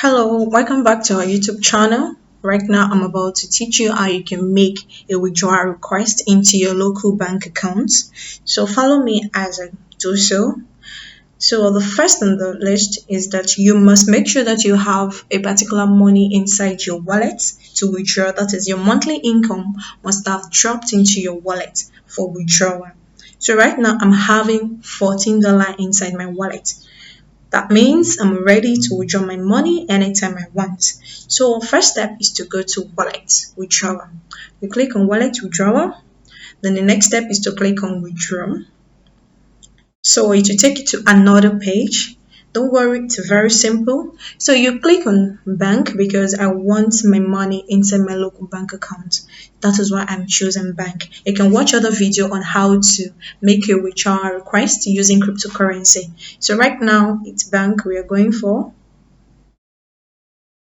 Hello, welcome back to our YouTube channel. Right now, I'm about to teach you how you can make a withdrawal request into your local bank account. So follow me as I do so. So the first on the list is that you must make sure that you have a particular money inside your wallet to withdraw. That is, your monthly income must have dropped into your wallet for withdrawal. So right now, I'm having $14 inside my wallet. That means I'm ready to withdraw my money anytime I want. So first step is to go to wallet withdrawal. You click on wallet withdrawal. Then the next step is to click on withdraw. So it will take you to another page. Don't worry, it's very simple. So you click on bank because I want my money inside my local bank account. That is why I'm choosing bank. You can watch other video on how to make a withdrawal request using cryptocurrency. So right now it's bank we are going for.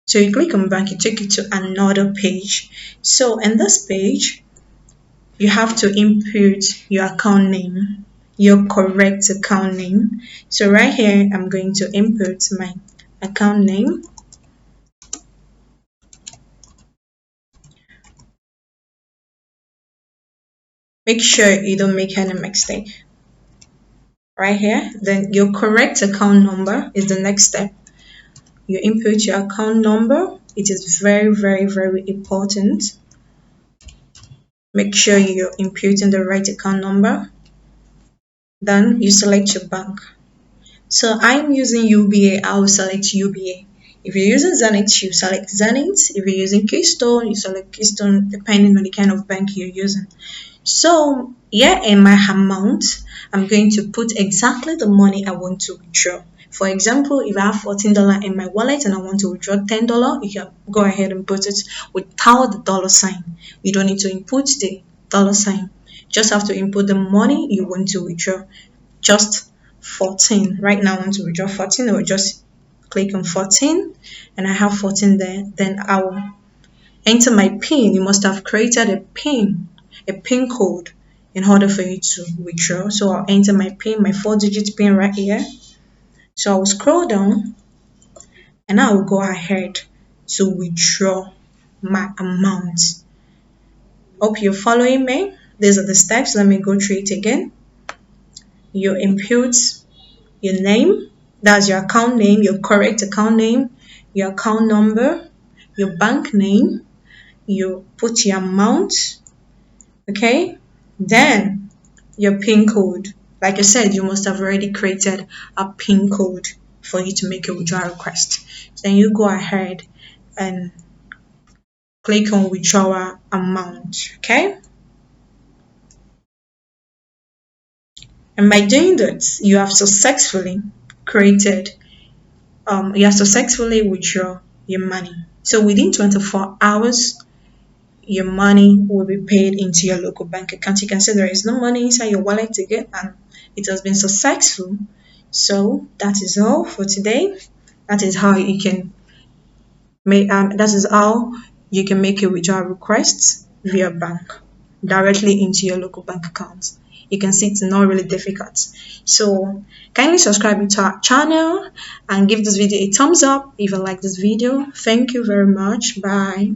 So you click on bank, it take you to another page. So in this page, you have to input your account name, your correct account name. So right here, I'm going to input my account name. Make sure you don't make any mistake. Right here, then your correct account number is the next step. You input your account number. It is very important. Make sure you're inputting the right account number. Then you select your bank. So I'm using UBA, I will select UBA. If you're using Zenith, you select Zenith. If you're using Keystone, you select Keystone depending on the kind of bank you're using. So here in my amount, I'm going to put exactly the money I want to withdraw. For example, if I have $14 in my wallet and I want to withdraw $10, you can go ahead and put it without the dollar sign. You don't need to input the dollar sign. Just have to input the money you want to withdraw. Just 14. Right now I want to withdraw 14. I will just click on 14 and I have 14 there. Then I will enter my PIN. You must have created a PIN code in order for you to withdraw. So I'll enter my PIN, my 4-digit PIN right here. So I will scroll down and I will go ahead to withdraw my amount. Hope you're following me. These are the steps. Let me go through it again. You input your name, that's your account name, your correct account name, your account number, your bank name, you put your amount, okay? Then your PIN code. Like I said, you must have already created a PIN code for you to make a withdrawal request. Then you go ahead and click on withdrawal amount, okay? And by doing that, you have successfully withdraw your money. So within 24 hours, your money will be paid into your local bank account. You can see there is no money inside your wallet again, and it has been successful. So that is all for today. That is how you can make a withdrawal request via bank directly into your local bank account. You can see it's not really difficult. So kindly subscribe to our channel and give this video a thumbs up if you like this video. Thank you very much. Bye.